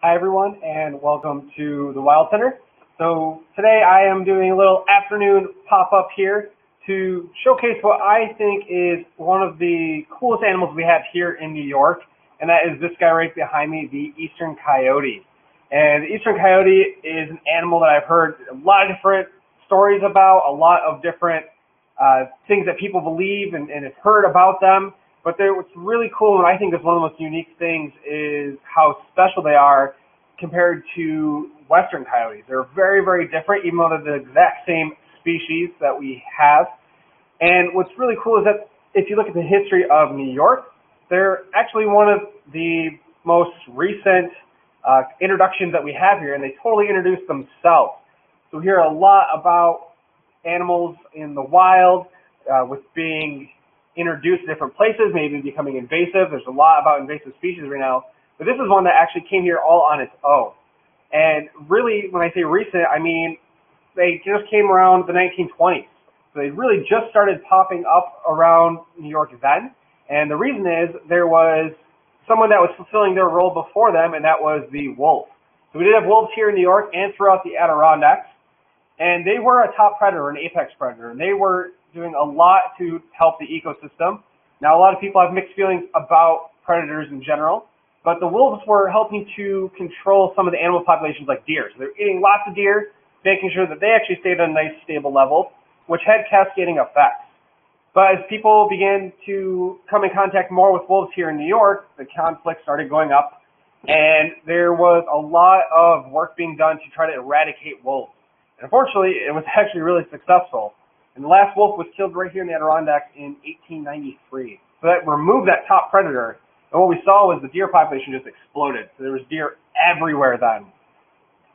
Hi everyone and welcome to the Wild Center. So today I am doing a little afternoon pop-up here to showcase what I think is one of the coolest animals we have here in New York, and that is this guy right behind me, the eastern coyote. And the eastern coyote is an animal that I've heard a lot of different stories about, a lot of different things that people believe and have heard about them. But what's really cool and I think is one of the most unique things is how special they are compared to western coyotes. They're very, very different, even though they're the exact same species that we have. And what's really cool is that if you look at the history of New York, they're actually one of the most recent introductions that we have here, and they totally introduced themselves. So we hear a lot about animals in the wild with being introduced to different places, maybe becoming invasive. There's a lot about invasive species right now, but this is one that actually came here all on its own. And really, when I say recent, I mean they just came around the 1920s. So they really just started popping up around New York then. And the reason is there was someone that was fulfilling their role before them, and that was the wolf. So we did have wolves here in New York and throughout the Adirondacks, and they were a top predator, an apex predator, and they were doing a lot to help the ecosystem. Now, a lot of people have mixed feelings about predators in general, but the wolves were helping to control some of the animal populations like deer. So they're eating lots of deer, making sure that they actually stayed at a nice, stable level, which had cascading effects. But as people began to come in contact more with wolves here in New York, the conflict started going up, and there was a lot of work being done to try to eradicate wolves. And unfortunately, it was actually really successful. And the last wolf was killed right here in the Adirondacks in 1893. So that removed that top predator. And what we saw was the deer population just exploded. So there was deer everywhere then.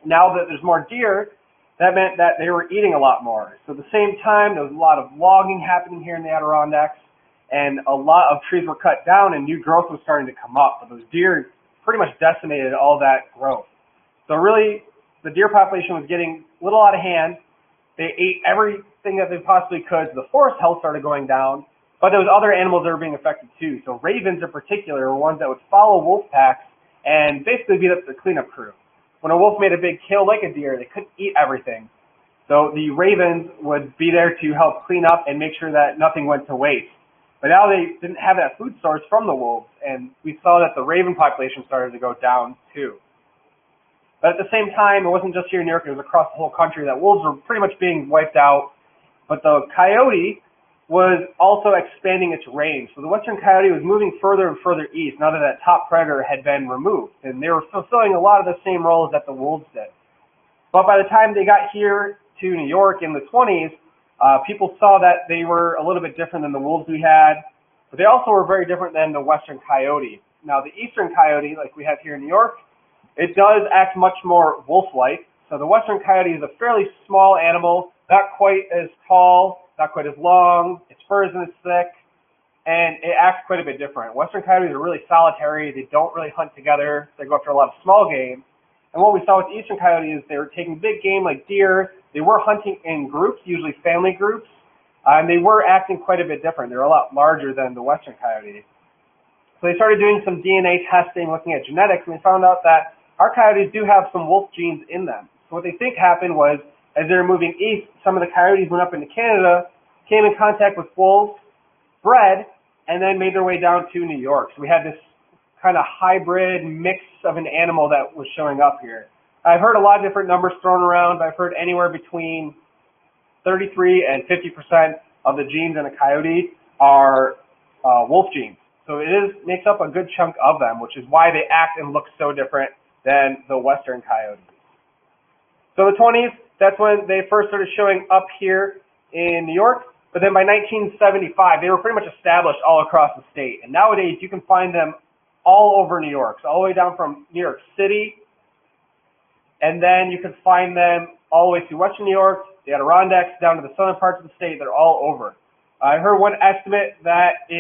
Now that there's more deer, that meant that they were eating a lot more. So at the same time, there was a lot of logging happening here in the Adirondacks, and a lot of trees were cut down and new growth was starting to come up. But those deer pretty much decimated all that growth. So really, the deer population was getting a little out of hand. They ate everything that they possibly could, so the forest health started going down, but there was other animals that were being affected too. So ravens in particular were ones that would follow wolf packs and basically be the cleanup crew. When a wolf made a big kill like a deer, they couldn't eat everything. So the ravens would be there to help clean up and make sure that nothing went to waste. But now they didn't have that food source from the wolves, and we saw that the raven population started to go down too. But at the same time, it wasn't just here in New York, it was across the whole country that wolves were pretty much being wiped out. But the coyote was also expanding its range. So the western coyote was moving further and further east now that that top predator had been removed. And they were fulfilling a lot of the same roles that the wolves did. But by the time they got here to New York in the 20s, people saw that they were a little bit different than the wolves we had. But they also were very different than the western coyote. Now the eastern coyote, like we have here in New York, it does act much more wolf-like. So the western coyote is a fairly small animal, not quite as tall, not quite as long, its fur isn't as thick, and it acts quite a bit different. Western coyotes are really solitary, they don't really hunt together, they go after a lot of small game. And what we saw with the eastern coyote is they were taking big game like deer, they were hunting in groups, usually family groups, and they were acting quite a bit different. They're a lot larger than the western coyote. So they started doing some DNA testing, looking at genetics, and they found out that our coyotes do have some wolf genes in them. So what they think happened was, as they were moving east, some of the coyotes went up into Canada, came in contact with wolves, bred, and then made their way down to New York. So we had this kind of hybrid mix of an animal that was showing up here. I've heard a lot of different numbers thrown around, but I've heard anywhere between 33 and 50% of the genes in a coyote are wolf genes. So makes up a good chunk of them, which is why they act and look so different than the western coyotes. So the 20s, that's when they first started showing up here in New York. But then by 1975, they were pretty much established all across the state. And nowadays, you can find them all over New York. So all the way down from New York City. And then you can find them all the way through western New York, the Adirondacks, down to the southern parts of the state. They're all over. I heard one estimate that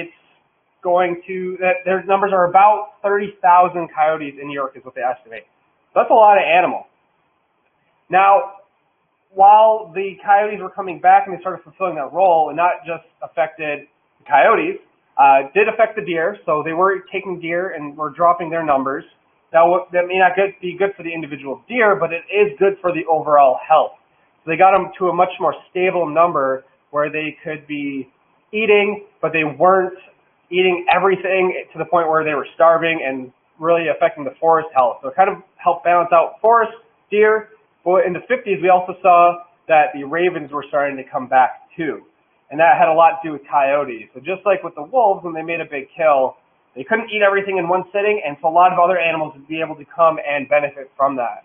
that their numbers are about 30,000 coyotes in New York is what they estimate. So that's a lot of animals. Now, while the coyotes were coming back and they started fulfilling that role, and not just affected the coyotes, did affect the deer. So they were taking deer and were dropping their numbers. that may not be good for the individual deer, but it is good for the overall health. So they got them to a much more stable number where they could be eating, but they weren't eating everything to the point where they were starving and really affecting the forest health. So it kind of helped balance out forest, deer. But in the 50s, we also saw that the ravens were starting to come back too. And that had a lot to do with coyotes. So just like with the wolves, when they made a big kill, they couldn't eat everything in one sitting, and so a lot of other animals would be able to come and benefit from that.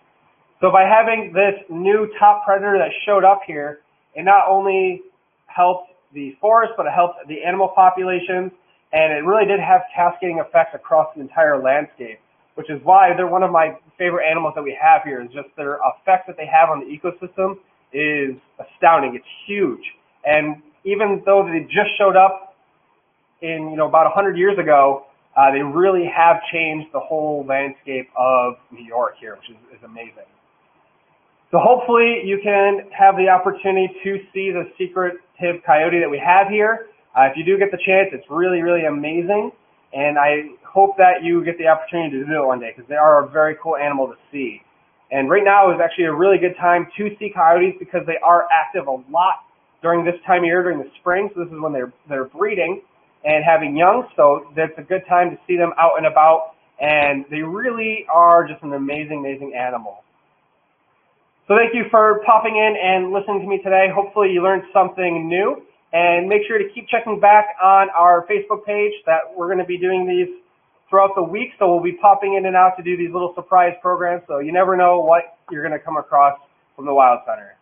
So by having this new top predator that showed up here, it not only helped the forest, but it helped the animal populations, and it really did have cascading effects across the entire landscape, which is why they're one of my favorite animals that we have here. Is just their effect that they have on the ecosystem is astounding. It's huge. And even though they just showed up in, about 100 years ago, they really have changed the whole landscape of New York here, which is amazing. So hopefully you can have the opportunity to see the secretive coyote that we have here. If you do get the chance, it's really, really amazing. And I hope that you get the opportunity to do it one day, because they are a very cool animal to see. And right now is actually a really good time to see coyotes because they are active a lot during this time of year, during the spring. So this is when they're breeding and having young, so that's a good time to see them out and about, and they really are just an amazing, amazing animal. So thank you for popping in and listening to me today. Hopefully you learned something new, and make sure to keep checking back on our Facebook page that we're going to be doing these throughout the week, so we'll be popping in and out to do these little surprise programs, so you never know what you're going to come across from the Wild Center.